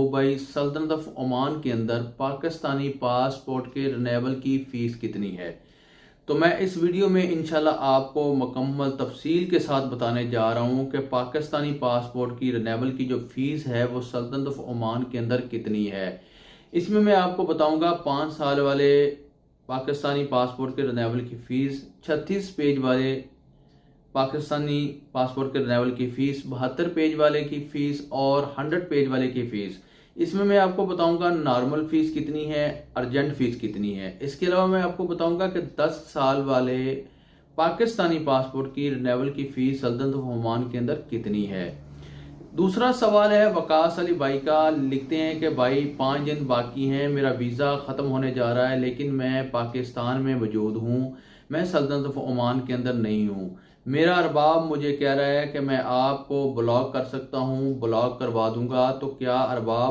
भाई सल्तनत of Oman के अंदर पाकिस्तानी पासपोर्ट के रिन्यूअल की फ़ीस कितनी है। तो मैं इस वीडियो में इंशाल्लाह आपको मुकम्मल तफसील के साथ बताने जा रहा हूँ कि पाकिस्तानी पासपोर्ट की रिन्यूअल की जो फ़ीस है वो सल्तनत ऑफ ओमान के अंदर कितनी है। इसमें मैं आपको बताऊंगा 5 साल वाले पाकिस्तानी पासपोर्ट के रिन्यूअल की फ़ीस, 36 पेज वाले पाकिस्तानी पासपोर्ट के रिन्यूअल की फ़ीस, 72 पेज वाले की फ़ीस और 100 पेज वाले की फ़ीस। इसमें मैं आपको बताऊंगा नॉर्मल फ़ीस कितनी है, अर्जेंट फ़ीस कितनी है। इसके अलावा मैं आपको बताऊंगा कि 10 साल वाले पाकिस्तानी पासपोर्ट की रिन्यूअल की फ़ीस सल्तनत ऑफ ओमान के अंदर कितनी है। दूसरा सवाल है वकास अली भाई का, लिखते हैं कि भाई 5 दिन बाकी हैं, मेरा वीज़ा ख़त्म होने जा रहा है लेकिन मैं पाकिस्तान में मौजूद हूँ, मैं सल्तनत ऑफ ओमान के अंदर नहीं हूँ। मेरा अरबाब मुझे कह रहा है कि मैं आपको ब्लॉक कर सकता हूँ, ब्लॉक करवा दूंगा, तो क्या अरबाब